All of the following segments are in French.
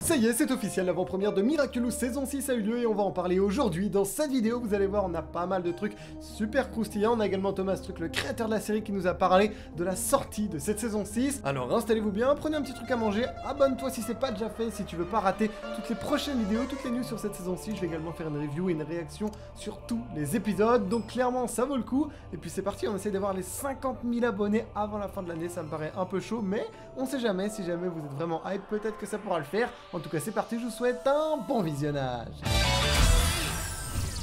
Ça y est, c'est officiel, l'avant-première de Miraculous saison 6 a eu lieu et on va en parler aujourd'hui. Dans cette vidéo, vous allez voir, on a pas mal de trucs super croustillants. On a également Thomas Truc, le créateur de la série, qui nous a parlé de la sortie de cette saison 6. Alors installez-vous bien, prenez un petit truc à manger, abonne-toi si c'est pas déjà fait, si tu veux pas rater toutes les prochaines vidéos, toutes les news sur cette saison 6. Je vais également faire une review et une réaction sur tous les épisodes, donc clairement ça vaut le coup. Et puis c'est parti, on essaie d'avoir les 50 000 abonnés avant la fin de l'année. Ça me paraît un peu chaud, mais on sait jamais, si jamais vous êtes vraiment hype, peut-être que ça pourra le faire. En tout cas, c'est parti, je vous souhaite un bon visionnage.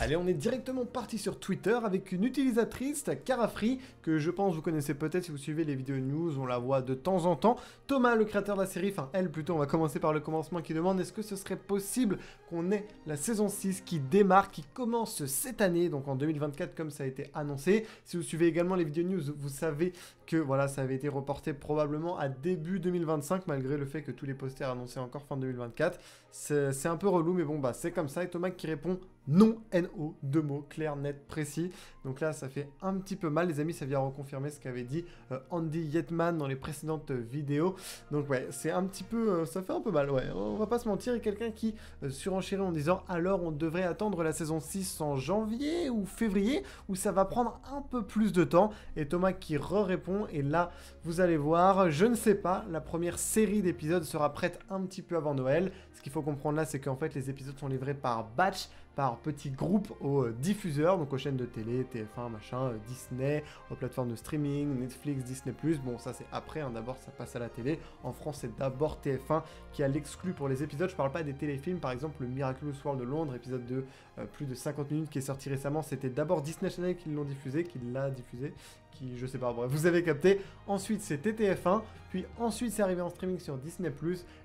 Allez, on est directement parti sur Twitter avec une utilisatrice, Carafree, que je pense vous connaissez peut-être si vous suivez les vidéos news, on la voit de temps en temps. Thomas, le créateur de la série, enfin elle plutôt, on va commencer par le commencement, qui demande est-ce que ce serait possible qu'on ait la saison 6 qui démarre, qui commence cette année, donc en 2024 comme ça a été annoncé. Si vous suivez également les vidéos news, vous savez que voilà, ça avait été reporté probablement à début 2025, malgré le fait que tous les posters annonçaient encore fin 2024. C'est un peu relou, mais bon, bah c'est comme ça. Et Thomas qui répond non, NO, deux mots, clair, net, précis. Donc là, ça fait un petit peu mal, les amis, ça vient reconfirmer ce qu'avait dit Andy Yetman dans les précédentes vidéos. Donc ouais, c'est un petit peu, ça fait un peu mal, ouais, on va pas se mentir. Il y a quelqu'un qui surenchérit en disant alors on devrait attendre la saison 6 en janvier ou février, ou ça va prendre un peu plus de temps. Et Thomas qui répond, et là, vous allez voir, je ne sais pas, la première série d'épisodes sera prête un petit peu avant Noël. Ce qu'il faut comprendre là, c'est qu'en fait, les épisodes sont livrés par batch, par petits groupes aux diffuseurs, donc aux chaînes de télé, TF1, machin, Disney, aux plateformes de streaming, Netflix, Disney+. Bon, ça c'est après, hein, d'abord ça passe à la télé. En France, c'est d'abord TF1 qui a l'exclu pour les épisodes. Je parle pas des téléfilms, par exemple, le Miraculous World de Londres, épisode de plus de 50 minutes qui est sorti récemment. C'était d'abord Disney Channel qui l'ont diffusé, qui l'a diffusé, qui, je sais pas, bref, vous avez capté. Ensuite, c'était TF1, puis ensuite c'est arrivé en streaming sur Disney+,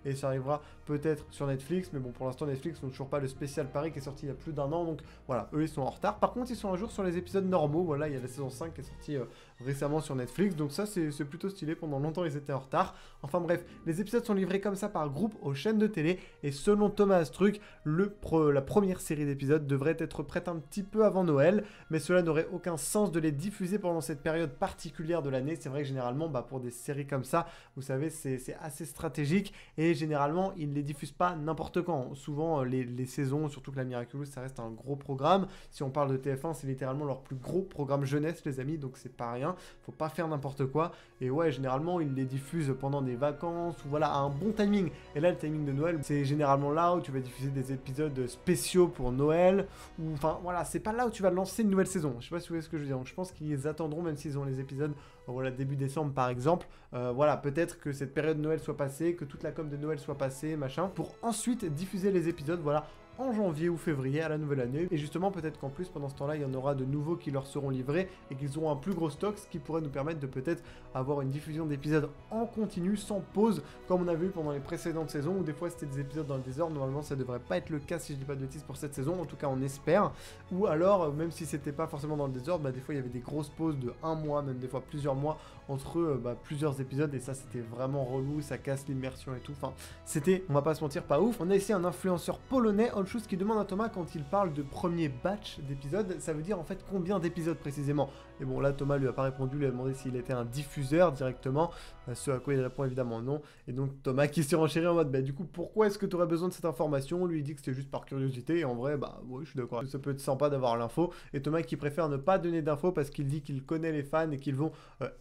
et ça arrivera peut-être sur Netflix, mais bon, pour l'instant, Netflix n'ont toujours pas le spécial Paris qui est sorti il y a plus d'un an, donc voilà, eux ils sont en retard. Par contre, ils sont un jour sur les épisodes normaux. Voilà, il y a la saison 5 qui est sortie récemment sur Netflix, donc ça c'est plutôt stylé. Pendant longtemps ils étaient en retard. Enfin bref, les épisodes sont livrés comme ça par groupe aux chaînes de télé, et selon Thomas Truc, la première série d'épisodes devrait être prête un petit peu avant Noël, mais cela n'aurait aucun sens de les diffuser pendant cette période particulière de l'année. C'est vrai que généralement, bah, pour des séries comme ça, vous savez, c'est assez stratégique, et généralement ils les diffusent pas n'importe quand. Souvent les saisons, surtout que la Miraculous, ça reste un gros programme. Si on parle de TF1, c'est littéralement leur plus gros programme jeunesse, les amis, donc c'est pas rien. Faut pas faire n'importe quoi. Et ouais, généralement, ils les diffusent pendant des vacances, ou voilà, à un bon timing. Et là, le timing de Noël, c'est généralement là où tu vas diffuser des épisodes spéciaux pour Noël, ou enfin, voilà, c'est pas là où tu vas lancer une nouvelle saison. Je sais pas si vous voyez ce que je veux dire. Donc je pense qu'ils attendront, même s'ils ont les épisodes, voilà, début décembre par exemple. Voilà, peut-être que cette période de Noël soit passée, que toute la com de Noël soit passée, machin, pour ensuite diffuser les épisodes, voilà, en janvier ou février à la nouvelle année. Et justement, peut-être qu'en plus, pendant ce temps-là, il y en aura de nouveaux qui leur seront livrés et qu'ils auront un plus gros stock, ce qui pourrait nous permettre de peut-être avoir une diffusion d'épisodes en continu, sans pause, comme on a vu pendant les précédentes saisons, où des fois c'était des épisodes dans le désordre. Normalement, ça devrait pas être le cas, si je dis pas de bêtises, pour cette saison. En tout cas, on espère. Ou alors, même si c'était pas forcément dans le désordre, bah, des fois, il y avait des grosses pauses de un mois, même des fois plusieurs mois, entre plusieurs épisodes. Et ça, c'était vraiment relou, ça casse l'immersion et tout. Enfin, c'était, on va pas se mentir, pas ouf. On a ici un influenceur polonais, Olchus, qui demande à Thomas, quand il parle de premier batch d'épisodes, ça veut dire en fait combien d'épisodes précisément. Et bon, là Thomas lui a pas répondu, lui a demandé s'il était un diffuseur directement, ce à quoi il répond évidemment non. Et donc Thomas qui s'est renchéri en mode bah du coup pourquoi est-ce que tu aurais besoin de cette information. Lui il dit que c'était juste par curiosité, et en vrai bah oui, je suis d'accord, ça peut être sympa d'avoir l'info. Et Thomas qui préfère ne pas donner d'infos parce qu'il dit qu'il connaît les fans et qu'ils vont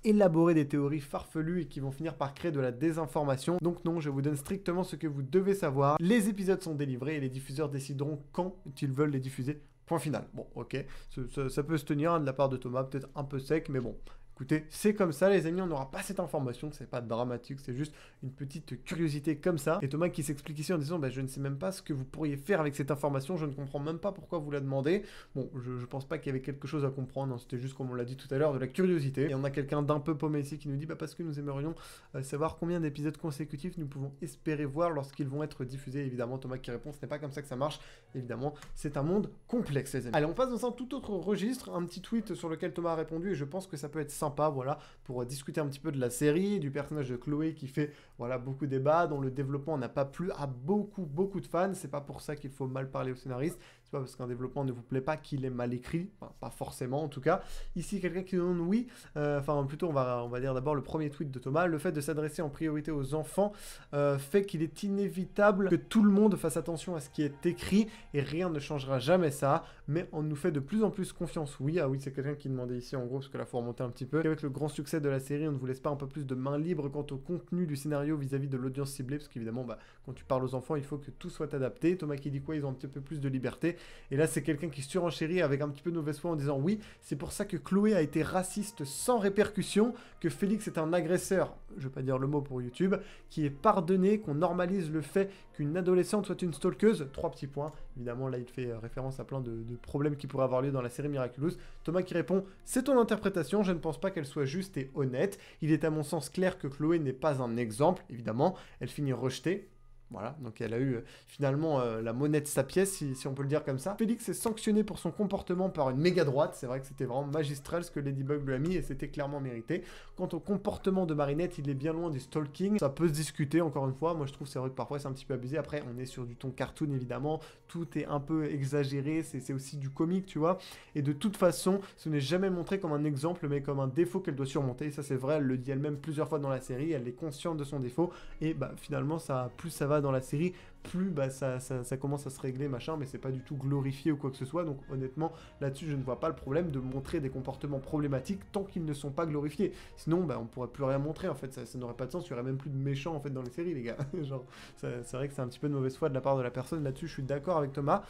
élaborer des théories farfelues et qui vont finir par créer de la désinformation. Donc non, je vous donne strictement ce que vous devez savoir. Les épisodes sont délivrés et les diffuseurs décideront quand ils veulent les diffuser. Point final. Bon, ok, ça peut se tenir hein, de la part de Thomas, peut-être un peu sec, mais bon. Écoutez, c'est comme ça les amis, on n'aura pas cette information, c'est pas dramatique, c'est juste une petite curiosité comme ça. Et Thomas qui s'explique ici en disant bah, je ne sais même pas ce que vous pourriez faire avec cette information, je ne comprends même pas pourquoi vous la demandez. Bon, je pense pas qu'il y avait quelque chose à comprendre, hein, c'était juste comme on l'a dit tout à l'heure, de la curiosité. Et on a quelqu'un d'un peu paumé ici qui nous dit bah parce que nous aimerions savoir combien d'épisodes consécutifs nous pouvons espérer voir lorsqu'ils vont être diffusés. Évidemment Thomas qui répond ce n'est pas comme ça que ça marche, évidemment c'est un monde complexe les amis. Allez, on passe dans un tout autre registre, un petit tweet sur lequel Thomas a répondu et je pense que ça peut être sympa. sympa, voilà, pour discuter un petit peu de la série, du personnage de Chloé qui fait, voilà, beaucoup débat, dont le développement n'a pas plu à beaucoup de fans. C'est pas pour ça qu'il faut mal parler au scénariste, c'est pas parce qu'un développement ne vous plaît pas qu'il est mal écrit, enfin, pas forcément en tout cas. Ici, quelqu'un qui nous demande oui, enfin plutôt on va dire d'abord le premier tweet de Thomas, le fait de s'adresser en priorité aux enfants fait qu'il est inévitable que tout le monde fasse attention à ce qui est écrit et rien ne changera jamais ça, mais on nous fait de plus en plus confiance. Oui, ah oui, c'est quelqu'un qui demandait ici en gros, parce que là faut remonter un petit peu. Avec le grand succès de la série, on ne vous laisse pas un peu plus de main libre quant au contenu du scénario vis-à-vis de l'audience ciblée, parce qu'évidemment, bah, quand tu parles aux enfants, il faut que tout soit adapté. Thomas qui dit quoi, ils ont un petit peu plus de liberté. Et là, c'est quelqu'un qui surenchérit avec un petit peu de mauvaise foi en disant oui, c'est pour ça que Chloé a été raciste sans répercussion, que Félix est un agresseur, je vais pas dire le mot pour YouTube, qui est pardonné, qu'on normalise le fait qu'une adolescente soit une stalkeuse. 3 petits points. Évidemment, là, il fait référence à plein de problèmes qui pourraient avoir lieu dans la série Miraculous. Thomas qui répond « C'est ton interprétation, je ne pense pas qu'elle soit juste et honnête. Il est à mon sens clair que Chloé n'est pas un exemple. » Évidemment, elle finit rejetée. Voilà, donc elle a eu finalement la monnaie de sa pièce, si on peut le dire comme ça. Félix est sanctionné pour son comportement par une méga droite. C'est vrai que c'était vraiment magistral ce que Ladybug lui a mis et c'était clairement mérité. Quant au comportement de Marinette, il est bien loin du stalking. Ça peut se discuter, encore une fois. Moi, je trouve c'est vrai que parfois c'est un petit peu abusé. Après, on est sur du ton cartoon, évidemment. Tout est un peu exagéré. C'est aussi du comique, tu vois. Et de toute façon, ce n'est jamais montré comme un exemple, mais comme un défaut qu'elle doit surmonter. Et ça, c'est vrai, elle le dit elle-même plusieurs fois dans la série. Elle est consciente de son défaut. Et bah, finalement, plus ça va dans la série, plus bah, ça commence à se régler, machin, mais c'est pas du tout glorifié ou quoi que ce soit, donc honnêtement, là-dessus, je ne vois pas le problème de montrer des comportements problématiques tant qu'ils ne sont pas glorifiés. Sinon, bah, on pourrait plus rien montrer, en fait, ça n'aurait pas de sens, il y aurait même plus de méchants, en fait, dans les séries, les gars. Genre, c'est vrai que c'est un petit peu de mauvaise foi de la part de la personne, là-dessus, je suis d'accord avec Thomas.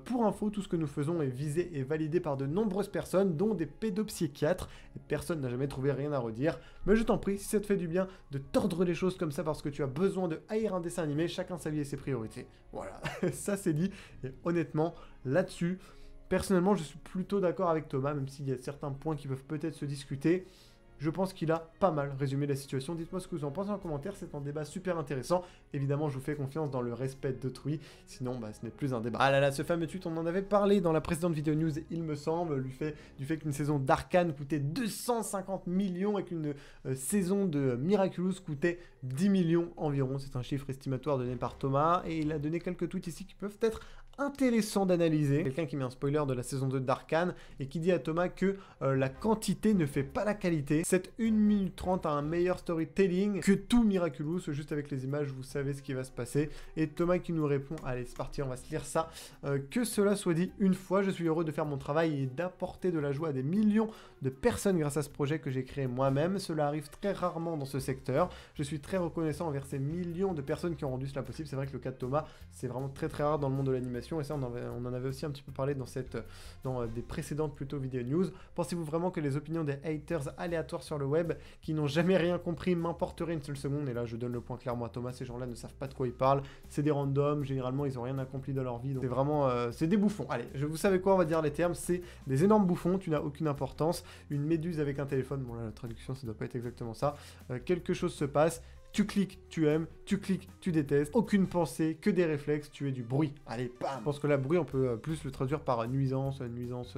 Pour info, tout ce que nous faisons est visé et validé par de nombreuses personnes, dont des pédopsychiatres, et personne n'a jamais trouvé rien à redire, mais je t'en prie, si ça te fait du bien de tordre les choses comme ça parce que tu as besoin de haïr un dessin animé, chacun sa vie et ses priorités. Voilà, ça c'est dit. Et honnêtement, là-dessus, personnellement, je suis plutôt d'accord avec Thomas, même s'il y a certains points qui peuvent peut-être se discuter. Je pense qu'il a pas mal résumé la situation. Dites-moi ce que vous en pensez en commentaire, c'est un débat super intéressant. Évidemment, je vous fais confiance dans le respect d'autrui, sinon bah, ce n'est plus un débat. Ah là là, ce fameux tweet, on en avait parlé dans la précédente vidéo news, il me semble, du fait qu'une saison d'Arcane coûtait 250 millions et qu'une saison de Miraculous coûtait 10 millions environ. C'est un chiffre estimatoire donné par Thomas, et il a donné quelques tweets ici qui peuvent être intéressant d'analyser. Quelqu'un qui met un spoiler de la saison 2 d'Arcane et qui dit à Thomas que la quantité ne fait pas la qualité. Cette 1 minute 30 a un meilleur storytelling que tout Miraculous. Juste avec les images, vous savez ce qui va se passer. Et Thomas qui nous répond, allez c'est parti, on va se lire ça. Que cela soit dit une fois, je suis heureux de faire mon travail et d'apporter de la joie à des millions de personnes grâce à ce projet que j'ai créé moi-même. Cela arrive très rarement dans ce secteur. Je suis très reconnaissant envers ces millions de personnes qui ont rendu cela possible. C'est vrai que le cas de Thomas, c'est vraiment très rare dans le monde de l'animation. Et ça, on en avait aussi un petit peu parlé dans des précédentes plutôt vidéo news. Pensez-vous vraiment que les opinions des haters aléatoires sur le web, qui n'ont jamais rien compris, m'importeraient une seule seconde? Et là, je donne le point clairement à Thomas, ces gens-là ne savent pas de quoi ils parlent. C'est des randoms, généralement, ils n'ont rien accompli dans leur vie. Donc c'est vraiment, c'est des bouffons. Allez, vous savez quoi, on va dire les termes, c'est des énormes bouffons, tu n'as aucune importance. Une méduse avec un téléphone, bon là, la traduction, ça doit pas être exactement ça. Quelque chose se passe. Tu cliques, tu aimes, tu cliques, tu détestes, aucune pensée, que des réflexes, tu es du bruit. Allez, bam! Je pense que la bruit, on peut plus le traduire par nuisance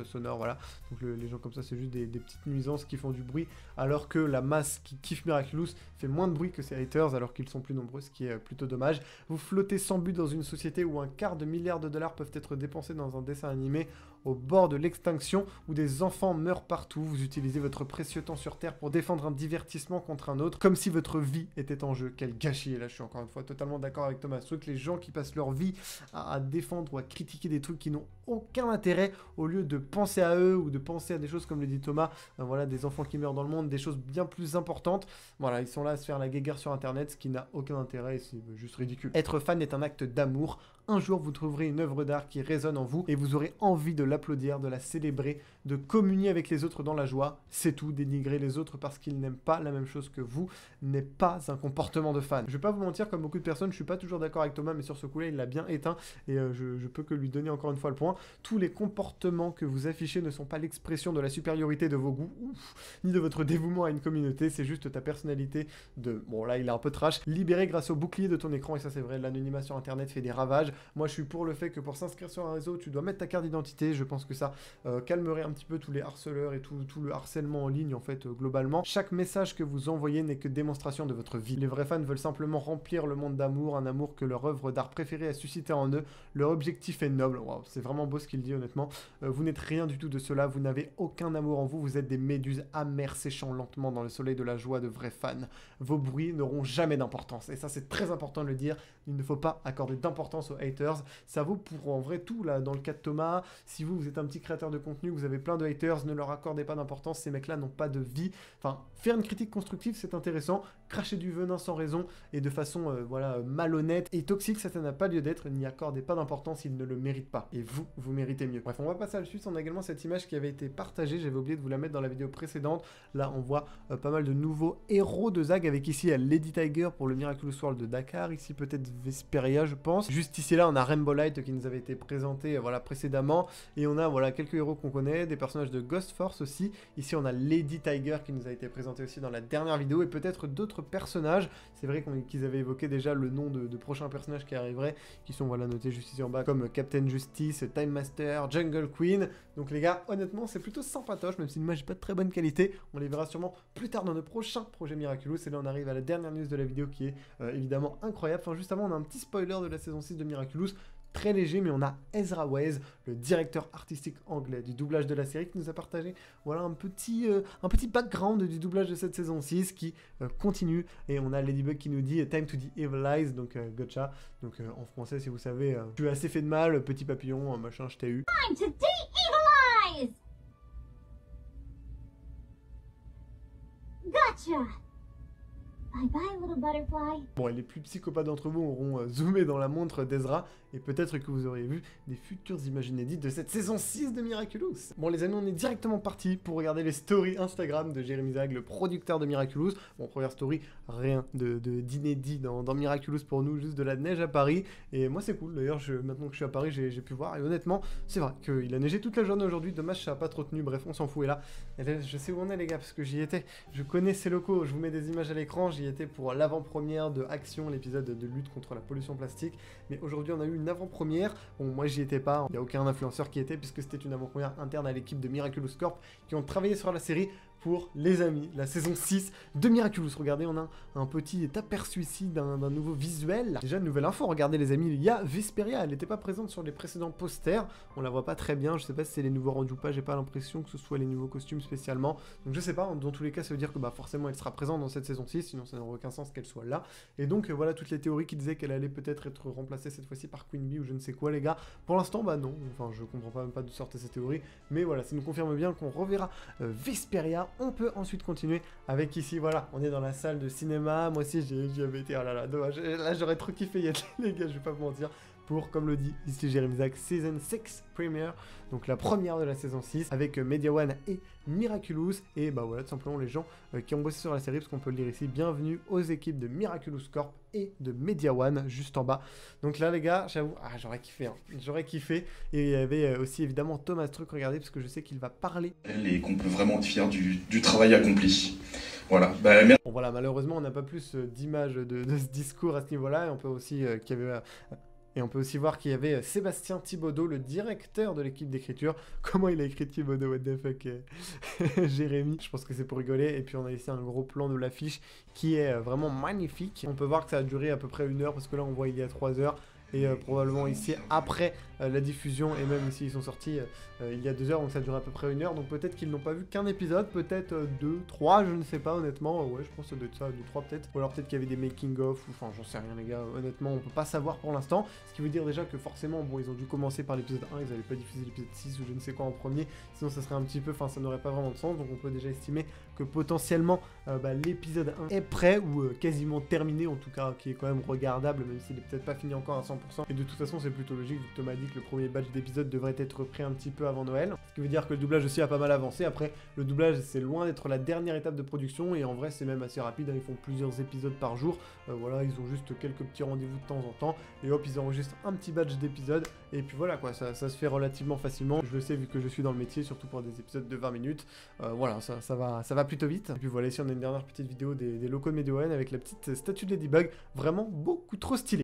sonore, voilà. Donc les gens comme ça, c'est juste des petites nuisances qui font du bruit, alors que la masse qui kiffe Miraculous fait moins de bruit que ses haters, alors qu'ils sont plus nombreux, ce qui est plutôt dommage. Vous flottez sans but dans une société où $250 milliards peuvent être dépensés dans un dessin animé au bord de l'extinction, où des enfants meurent partout. Vous utilisez votre précieux temps sur Terre pour défendre un divertissement contre un autre, comme si votre vie était en jeu. Quel gâchis! Et là, je suis encore une fois totalement d'accord avec Thomas. Truc, les gens qui passent leur vie à défendre ou à critiquer des trucs qui n'ont aucun intérêt, au lieu de penser à eux ou de penser à des choses comme le dit Thomas, voilà, des enfants qui meurent dans le monde, des choses bien plus importantes. Voilà, ils sont là à se faire la guéguerre sur Internet, ce qui n'a aucun intérêt et c'est juste ridicule. Être fan est un acte d'amour. Un jour, vous trouverez une œuvre d'art qui résonne en vous et vous aurez envie de l'applaudir, de la célébrer, de communier avec les autres dans la joie. C'est tout. Dénigrer les autres parce qu'ils n'aiment pas la même chose que vous n'est pas un comportement de fan. Je vais pas vous mentir, comme beaucoup de personnes, je suis pas toujours d'accord avec Thomas, mais sur ce coup-là, il l'a bien éteint et je peux que lui donner encore une fois le point. Tous les comportements que vous affichez ne sont pas l'expression de la supériorité de vos goûts, ni de votre dévouement à une communauté, c'est juste ta personnalité de... Bon là, il est un peu trash. Libéré grâce au bouclier de ton écran, et ça c'est vrai, l'anonymat sur Internet fait des ravages. Moi, je suis pour le fait que pour s'inscrire sur un réseau, tu dois mettre ta carte d'identité. je pense que ça calmerait un petit peu tous les harceleurs et tout le harcèlement en ligne en fait globalement. Chaque message que vous envoyez n'est que démonstration de votre vie. Les vrais fans veulent simplement remplir le monde d'amour, un amour que leur œuvre d'art préférée a suscité en eux. Leur objectif est noble. Wow, c'est vraiment beau ce qu'il dit honnêtement. Vous n'êtes rien du tout de cela, vous n'avez aucun amour en vous, vous êtes des méduses amères séchant lentement dans le soleil de la joie de vrais fans. Vos bruits n'auront jamais d'importance. Et ça c'est très important de le dire, il ne faut pas accorder d'importance aux haters. Ça vaut pour en vrai tout là, dans le cas de Thomas, si vous êtes un petit créateur de contenu, vous avez plein de haters, ne leur accordez pas d'importance, ces mecs là n'ont pas de vie. Enfin, faire une critique constructive c'est intéressant, cracher du venin sans raison et de façon voilà, malhonnête et toxique, ça n'a pas lieu d'être, n'y accordez pas d'importance, ils ne le méritent pas. Et vous, vous méritez mieux. Bref, on va passer à la suite, on a également cette image qui avait été partagée, j'avais oublié de vous la mettre dans la vidéo précédente. Là, on voit pas mal de nouveaux héros de Zag, avec ici Lady Tiger pour le Miraculous World de Dakar, ici peut-être Vesperia, je pense. Juste ici, là, on a Rainbow Light qui nous avait été présenté voilà, précédemment, et on a voilà, quelques héros qu'on connaît, des personnages de Ghost Force aussi. Ici, on a Lady Tiger qui nous a été présenté aussi dans la dernière vidéo, et peut-être d'autres personnages. C'est vrai qu'ils avaient évoqué déjà le nom de prochains personnages qui arriveraient, qui sont voilà, notés juste ici en bas, comme Captain Justice, Time Master, Jungle Queen. Donc les gars, honnêtement, c'est plutôt sympatoche, même si l'image n'est pas de très bonne qualité. On les verra sûrement plus tard dans nos prochains projets Miraculous. Et là, on arrive à la dernière news de la vidéo qui est évidemment incroyable. Enfin, juste avant, on a un petit spoiler de la saison 6 de Miraculous. Très léger, mais on a Ezra Wise, le directeur artistique anglais du doublage de la série, qui nous a partagé voilà, un petit background du doublage de cette saison 6 qui continue. Et on a Ladybug qui nous dit « Time to de-evilize », donc gotcha. Donc en français, si vous savez, tu as assez fait de mal, petit papillon, machin, je t'ai eu. Time to de-evilize! Gotcha! Bye bye, little butterfly. Bon, et les plus psychopathes d'entre vous auront zoomé dans la montre d'Ezra, et peut-être que vous auriez vu des futures images inédites de cette saison 6 de Miraculous. Bon les amis, on est directement parti pour regarder les stories Instagram de Jérémy Zag, le producteur de Miraculous. Bon, première story, rien d'inédit dans Miraculous pour nous, juste de la neige à Paris, et moi c'est cool, d'ailleurs maintenant que je suis à Paris, j'ai pu voir, et honnêtement, c'est vrai qu'il a neigé toute la journée aujourd'hui, dommage ça a pas trop tenu, bref, on s'en fout, et là, je sais où on est les gars, parce que j'y étais, je connais ces locaux, je vous mets des images à l'écran, j'y étais pour l'avant-première de Action, l'épisode de lutte contre la pollution plastique, mais aujourd'hui on a eu une avant-première. Bon, moi j'y étais pas, il n'y a aucun influenceur qui était, puisque c'était une avant-première interne à l'équipe de Miraculous Corp qui ont travaillé sur la série pour les amis, la saison 6 de Miraculous. Regardez, on a un petit aperçu ici d'un nouveau visuel. Déjà, une nouvelle info, regardez les amis, il y a Vesperia, elle n'était pas présente sur les précédents posters, on la voit pas très bien, je sais pas si c'est les nouveaux rendus ou pas, j'ai pas l'impression que ce soit les nouveaux costumes spécialement, donc je sais pas, dans tous les cas ça veut dire que bah, forcément elle sera présente dans cette saison 6, sinon ça n'aurait aucun sens qu'elle soit là, et donc voilà toutes les théories qui disaient qu'elle allait peut-être être remplacée cette fois-ci par Queen Bee ou je ne sais quoi les gars. Pour l'instant bah non, enfin je comprends pas même pas d'où sortent ces théories, mais voilà, ça nous confirme bien qu'on reverra Vesperia. On peut ensuite continuer avec ici, voilà, on est dans la salle de cinéma, moi aussi j'y avais été, oh là là, dommage, là j'aurais trop kiffé y être les gars, je vais pas vous mentir, pour, comme le dit ici Jérémy Zag, Season 6 Premiere, donc la première de la saison 6, avec Media One et Miraculous, et bah voilà, tout simplement les gens qui ont bossé sur la série, parce qu'on peut le lire ici, bienvenue aux équipes de Miraculous Corp et de Media One, juste en bas. Donc là les gars, j'avoue, j'aurais kiffé, hein. J'aurais kiffé, et il y avait aussi évidemment Thomas Truc, regardez, parce que je sais qu'il va parler. Et qu'on peut vraiment être fier du travail accompli. Voilà. Bah, merci. Bon voilà, malheureusement on n'a pas plus d'images de ce discours à ce niveau-là, et on peut aussi qu'il y avait... Et on peut aussi voir qu'il y avait Sébastien Thibaudot, le directeur de l'équipe d'écriture. Comment il a écrit Thibaudot, what the fuck, Jérémy. Je pense que c'est pour rigoler. Et puis on a ici un gros plan de l'affiche qui est vraiment magnifique. On peut voir que ça a duré à peu près 1 heure, parce que là on voit il y a 3 heures. Et probablement ici après la diffusion, et même ici ils sont sortis il y a 2 heures, donc ça dure à peu près 1 heure, donc peut-être qu'ils n'ont pas vu qu'un épisode, peut-être 2, 3, je ne sais pas honnêtement, ouais je pense que ça doit être ça, 2, 3 peut-être, ou alors peut-être qu'il y avait des making-of, ou enfin j'en sais rien les gars, honnêtement on peut pas savoir pour l'instant, ce qui veut dire déjà que forcément, bon ils ont dû commencer par l'épisode 1, ils n'allaient pas diffuser l'épisode 6 ou je ne sais quoi en premier, sinon ça serait un petit peu, enfin ça n'aurait pas vraiment de sens, donc on peut déjà estimer que potentiellement l'épisode 1 est prêt, ou quasiment terminé en tout cas, qui est quand même regardable, même s'il est peut-être pas fini encore à 100%, et de toute façon c'est plutôt logique, vu que Thomas a dit que le premier batch d'épisodes devrait être repris un petit peu avant Noël, ce qui veut dire que le doublage aussi a pas mal avancé. Après le doublage c'est loin d'être la dernière étape de production, et en vrai c'est même assez rapide, hein. Ils font plusieurs épisodes par jour, voilà, ils ont juste quelques petits rendez-vous de temps en temps, et hop ils enregistrent un petit batch d'épisodes, et puis voilà quoi, ça se fait relativement facilement, je le sais vu que je suis dans le métier, surtout pour des épisodes de 20 minutes, voilà, ça va plutôt vite. Et puis voilà, ici on a une dernière petite vidéo des locaux de Media One avec la petite statue de Ladybug, vraiment beaucoup trop stylée.